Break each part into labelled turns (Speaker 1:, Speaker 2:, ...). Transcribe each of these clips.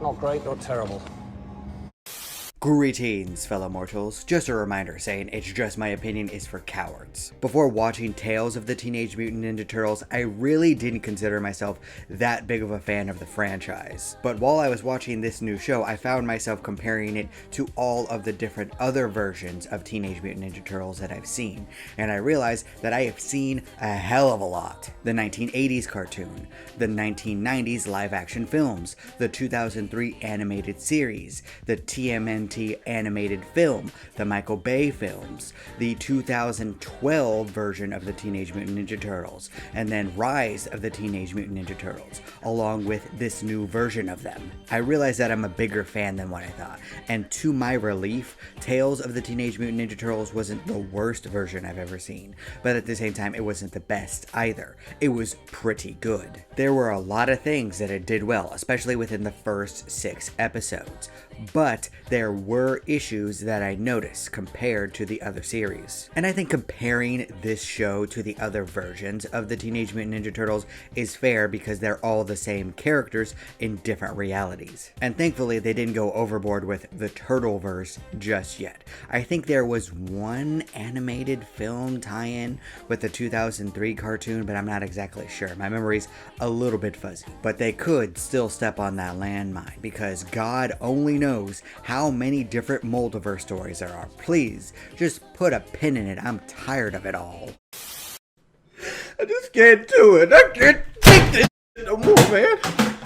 Speaker 1: Not great, not terrible.
Speaker 2: Greetings, fellow mortals. Just a reminder saying it's just my opinion is for cowards. Before watching Tales of the Teenage Mutant Ninja Turtles, I really didn't consider myself that big of a fan of the franchise. But while I was watching this new show, I found myself comparing it to all of the different other versions of Teenage Mutant Ninja Turtles that I've seen, and I realized that I have seen a hell of a lot. The 1980s cartoon, the 1990s live-action films, the 2003 animated series, the TMNT animated film, the Michael Bay films, the 2012 version of the Teenage Mutant Ninja Turtles, and then Rise of the Teenage Mutant Ninja Turtles, along with this new version of them. I realized that I'm a bigger fan than what I thought, and to my relief, Tales of the Teenage Mutant Ninja Turtles wasn't the worst version I've ever seen, but at the same time it wasn't the best either. It was pretty good. There were a lot of things that it did well, especially within the first 6 episodes, but there were issues that I noticed compared to the other series. And I think comparing this show to the other versions of the Teenage Mutant Ninja Turtles is fair because they're all the same characters in different realities. And thankfully they didn't go overboard with the Turtleverse just yet. I think there was one animated film tie-in with the 2003 cartoon, but I'm not exactly sure. My memory's a little bit fuzzy. But they could still step on that landmine because God only knows how many different multiverse stories there are. Please, just put a pin in it. I'm tired of it all. I just can't do it. I can't take this no more, man. I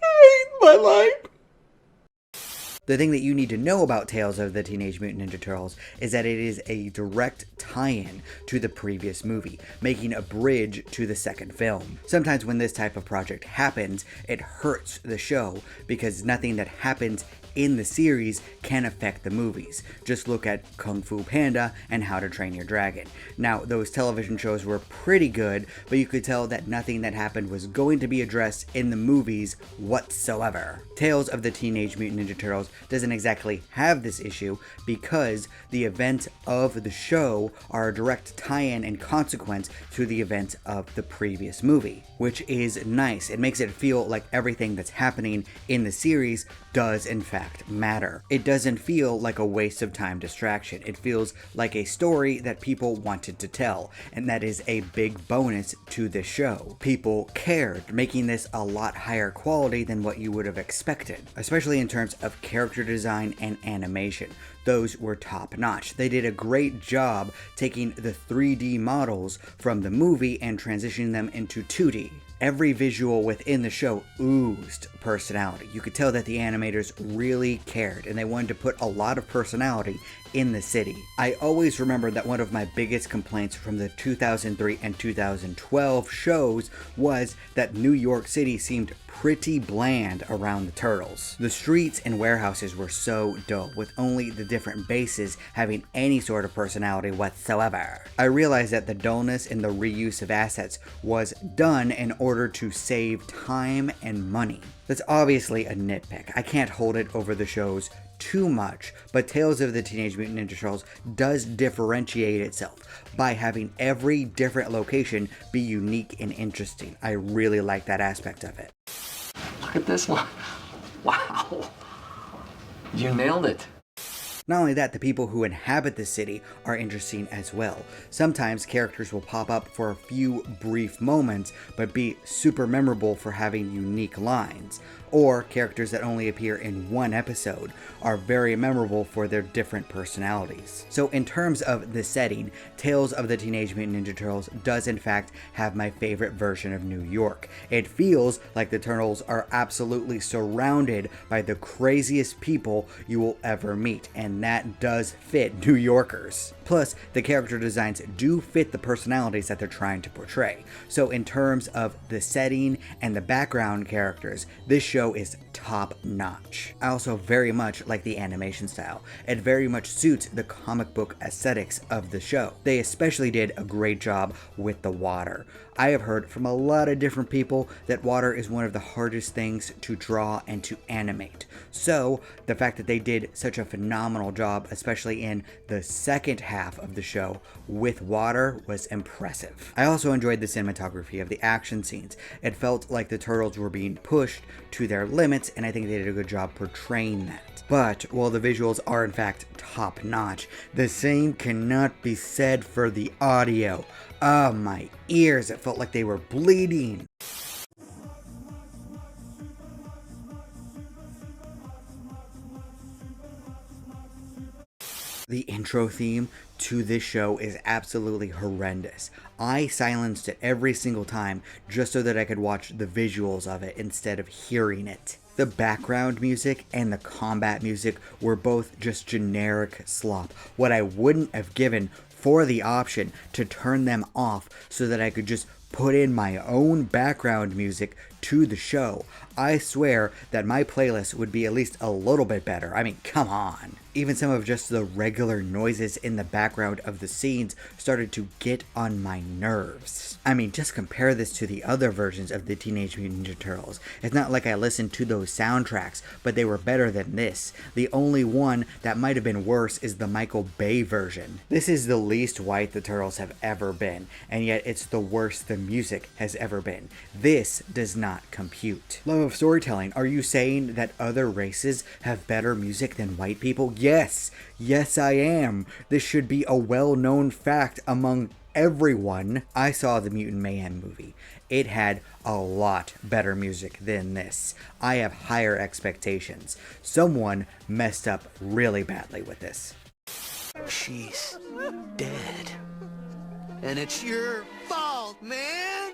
Speaker 2: hate my life. The thing that you need to know about Tales of the Teenage Mutant Ninja Turtles is that it is a direct tie-in to the previous movie, making a bridge to the second film. Sometimes when this type of project happens, it hurts the show because nothing that happens in the series can affect the movies. Just look at Kung Fu Panda and How to Train Your Dragon. Now, those television shows were pretty good, but you could tell that nothing that happened was going to be addressed in the movies whatsoever. Tales of the Teenage Mutant Ninja Turtles doesn't exactly have this issue because the events of the show are a direct tie-in and consequence to the events of the previous movie, which is nice. It makes it feel like everything that's happening in the series does in fact matter. It doesn't feel like a waste of time distraction. It feels like a story that people wanted to tell, and that is a big bonus to this show. People cared, making this a lot higher quality than what you would have expected, especially in terms of character design and animation. Those were top notch. They did a great job taking the 3D models from the movie and transitioning them into 2D. Every visual within the show oozed personality. You could tell that the animators really cared and they wanted to put a lot of personality in the city. I always remember that one of my biggest complaints from the 2003 and 2012 shows was that New York City seemed pretty bland around the Turtles. The streets and warehouses were so dull, with only the different bases having any sort of personality whatsoever. I realized that the dullness in the reuse of assets was done in order to save time and money. That's obviously a nitpick. I can't hold it over the shows too much, but Tales of the Teenage Mutant Ninja Turtles does differentiate itself by having every different location be unique and interesting. I really like that aspect of it.
Speaker 1: Look at this one. Wow. You nailed it.
Speaker 2: Not only that, the people who inhabit the city are interesting as well. Sometimes characters will pop up for a few brief moments, but be super memorable for having unique lines. Or characters that only appear in one episode are very memorable for their different personalities. So in terms of the setting, Tales of the Teenage Mutant Ninja Turtles does in fact have my favorite version of New York. It feels like the Turtles are absolutely surrounded by the craziest people you will ever meet, and that does fit New Yorkers. Plus, the character designs do fit the personalities that they're trying to portray. So in terms of the setting and the background characters, this show is top notch. I also very much like the animation style. It very much suits the comic book aesthetics of the show. They especially did a great job with the water. I have heard from a lot of different people that water is one of the hardest things to draw and to animate. So the fact that they did such a phenomenal job, especially in the second half of the show with water, was impressive. I also enjoyed the cinematography of the action scenes. It felt like the Turtles were being pushed to their their limits, and I think they did a good job portraying that. But while the visuals are in fact top notch, the same cannot be said for the audio. Ah, my ears, it felt like they were bleeding. The intro theme to this show is absolutely horrendous. I silenced it every single time just so that I could watch the visuals of it instead of hearing it. The background music and the combat music were both just generic slop. What I wouldn't have given for the option to turn them off so that I could just put in my own background music to the show. I swear that my playlist would be at least a little bit better. I mean, come on. Even some of just the regular noises in the background of the scenes started to get on my nerves. I mean, just compare this to the other versions of the Teenage Mutant Ninja Turtles. It's not like I listened to those soundtracks, but they were better than this. The only one that might have been worse is the Michael Bay version. This is the least white the Turtles have ever been, and yet it's the worst the music has ever been. This does not compute. Love of storytelling, are you saying that other races have better music than white people? Yes, I am. This should be a well-known fact among everyone. I saw the Mutant Mayhem movie. It had a lot better music than this. I have higher expectations. Someone messed up really badly with this.
Speaker 3: She's dead. And it's your fault, man!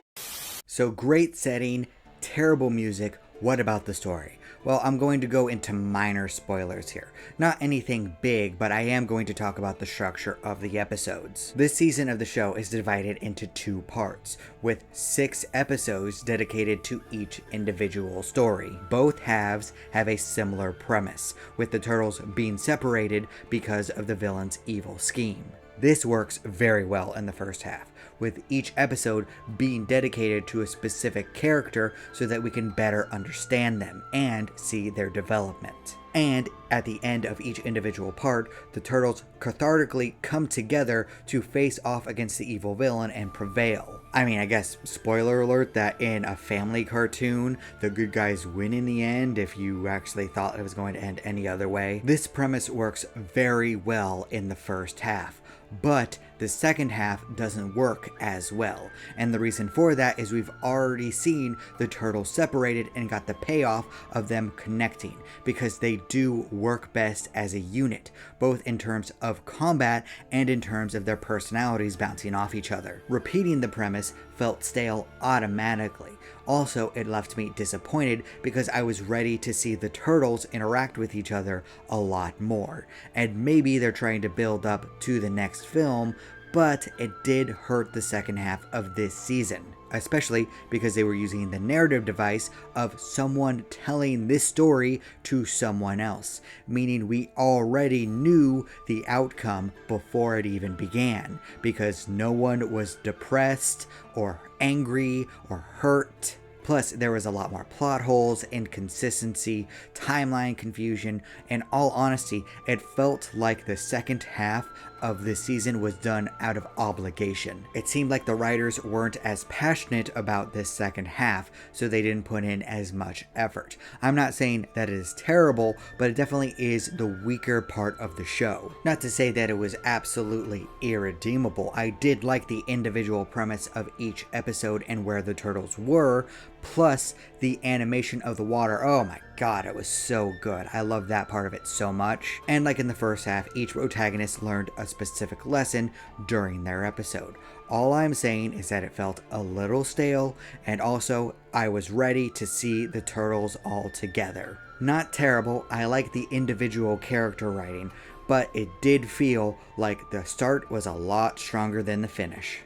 Speaker 2: So great setting, terrible music. What about the story? Well, I'm going to go into minor spoilers here. Not anything big, but I am going to talk about the structure of the episodes. This season of the show is divided into 2 parts, with 6 episodes dedicated to each individual story. Both halves have a similar premise, with the Turtles being separated because of the villain's evil scheme. This works very well in the first half, with each episode being dedicated to a specific character so that we can better understand them and see their development. And at the end of each individual part, the Turtles cathartically come together to face off against the evil villain and prevail. I mean, I guess, spoiler alert, that in a family cartoon, the good guys win in the end if you actually thought it was going to end any other way. This premise works very well in the first half. But the second half doesn't work as well, and the reason for that is we've already seen the Turtles separated and got the payoff of them connecting, because they do work best as a unit, both in terms of combat and in terms of their personalities bouncing off each other. Repeating the premise felt stale automatically. Also, it left me disappointed because I was ready to see the Turtles interact with each other a lot more, and maybe they're trying to build up to the next film, but it did hurt the second half of this season, especially because they were using the narrative device of someone telling this story to someone else, meaning we already knew the outcome before it even began, because no one was depressed or angry or hurt. Plus, there was a lot more plot holes, inconsistency, timeline confusion. In all honesty, it felt like the second half of this season was done out of obligation. It seemed like the writers weren't as passionate about this second half, so they didn't put in as much effort. I'm not saying that it is terrible, but it definitely is the weaker part of the show. Not to say that it was absolutely irredeemable. I did like the individual premise of each episode and where the Turtles were, plus the animation of the water. Oh my god, it was so good. I love that part of it so much. And like in the first half, each protagonist learned a specific lesson during their episode. All I'm saying is that it felt a little stale, and also I was ready to see the Turtles all together. Not terrible, I like the individual character writing, but it did feel like the start was a lot stronger than the finish.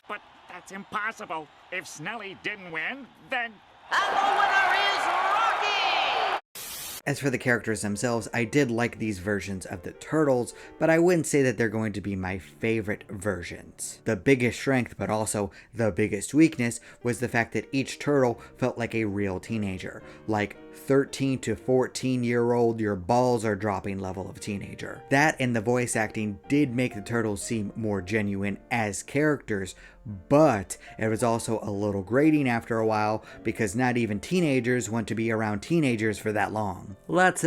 Speaker 4: But that's impossible. If Snelly didn't win, then...
Speaker 3: And the winner is Rocky!
Speaker 2: As for the characters themselves, I did like these versions of the Turtles, but I wouldn't say that they're going to be my favorite versions. The biggest strength, but also the biggest weakness, was the fact that each turtle felt like a real teenager, like 13 to 14-year-old, your balls are dropping level of teenager. That and the voice acting did make the Turtles seem more genuine as characters, but it was also a little grating after a while because not even teenagers want to be around teenagers for that long. Lots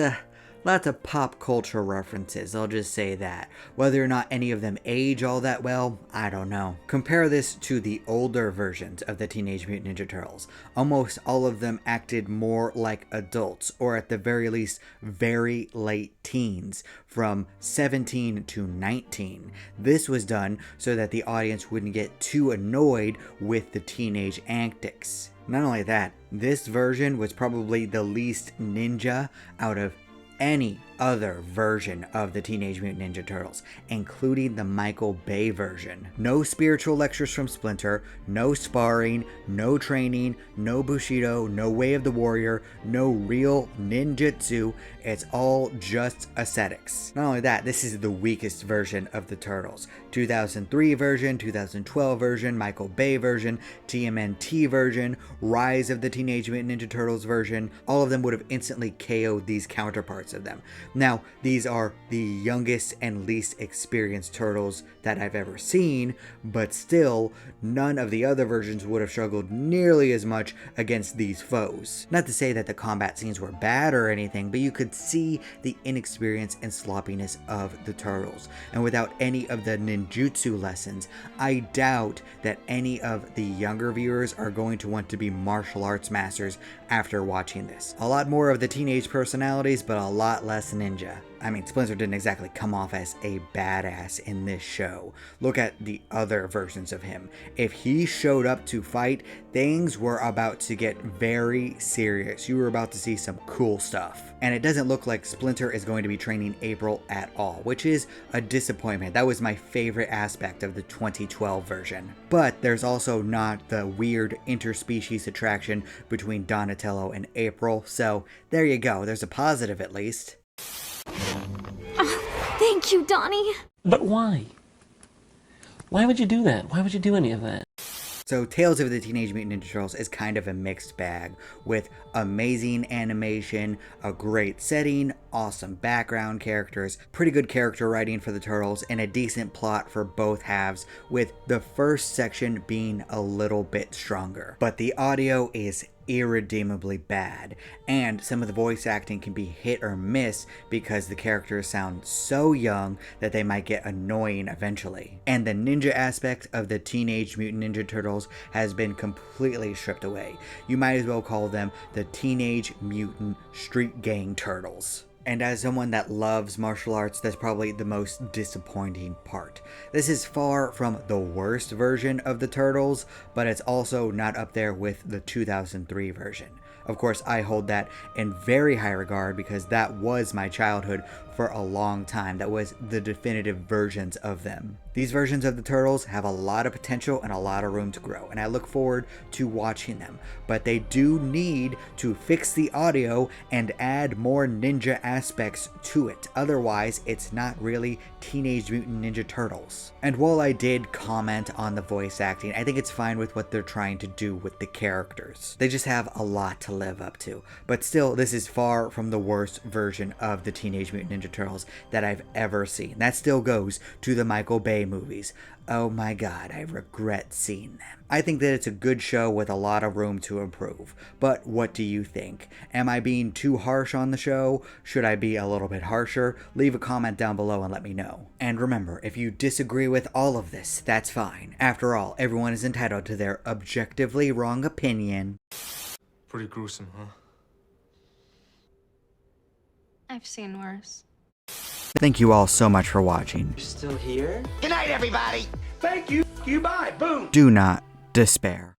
Speaker 2: of pop culture references, I'll just say that. Whether or not any of them age all that well, I don't know. Compare this to the older versions of the Teenage Mutant Ninja Turtles. Almost all of them acted more like adults, or at the very least, very late teens, from 17 to 19. This was done so that the audience wouldn't get too annoyed with the teenage antics. Not only that, this version was probably the least ninja out of any other version of the Teenage Mutant Ninja Turtles, including the Michael Bay version. No spiritual lectures from Splinter, no sparring, no training, no Bushido, no Way of the Warrior, no real ninjutsu. It's all just aesthetics. Not only that, this is the weakest version of the Turtles. 2003 version, 2012 version, Michael Bay version, TMNT version, Rise of the Teenage Mutant Ninja Turtles version, all of them would have instantly KO'd these counterparts of them. Now, these are the youngest and least experienced Turtles that I've ever seen, but still, none of the other versions would have struggled nearly as much against these foes. Not to say that the combat scenes were bad or anything, but you could see the inexperience and sloppiness of the Turtles. And without any of the ninjutsu lessons, I doubt that any of the younger viewers are going to want to be martial arts masters after watching this. A lot more of the teenage personalities, but a lot less ninja. I mean, Splinter didn't exactly come off as a badass in this show. Look at the other versions of him. If he showed up to fight, things were about to get very serious. You were about to see some cool stuff. And it doesn't look like Splinter is going to be training April at all, which is a disappointment. That was my favorite aspect of the 2012 version. But there's also not the weird interspecies attraction between Donatello and April, so there you go. There's a positive at least.
Speaker 5: Thank you, Donnie.
Speaker 6: But why? Why would you do that? Why would you do any of that?
Speaker 2: So Tales of the Teenage Mutant Ninja Turtles is kind of a mixed bag, with amazing animation, a great setting, awesome background characters, pretty good character writing for the Turtles, and a decent plot for both halves, with the first section being a little bit stronger. But the audio is irredeemably bad, and some of the voice acting can be hit or miss because the characters sound so young that they might get annoying eventually. And the ninja aspect of the Teenage Mutant Ninja Turtles has been completely stripped away. You might as well call them the Teenage Mutant Street Gang Turtles. And as someone that loves martial arts, that's probably the most disappointing part. This is far from the worst version of the Turtles, but it's also not up there with the 2003 version. Of course, I hold that in very high regard because that was my childhood for a long time. That was the definitive versions of them. These versions of the Turtles have a lot of potential and a lot of room to grow, and I look forward to watching them. But they do need to fix the audio and add more ninja aspects to it. Otherwise, it's not really Teenage Mutant Ninja Turtles. And while I did comment on the voice acting, I think it's fine with what they're trying to do with the characters. They just have a lot to live up to. But still, this is far from the worst version of the Teenage Mutant Ninja Turtles that I've ever seen. That still goes to the Michael Bay movies. Oh my god, I regret seeing them. I think that it's a good show with a lot of room to improve. But what do you think? Am I being too harsh on the show? Should I be a little bit harsher? Leave a comment down below and let me know. And remember, if you disagree with all of this, that's fine. After all, everyone is entitled to their objectively wrong opinion.
Speaker 7: Pretty gruesome, huh?
Speaker 5: I've seen worse.
Speaker 2: Thank you all so much for watching.
Speaker 3: You're still here?
Speaker 8: Good night, everybody.
Speaker 3: Thank you. You bye. Boom.
Speaker 2: Do not despair.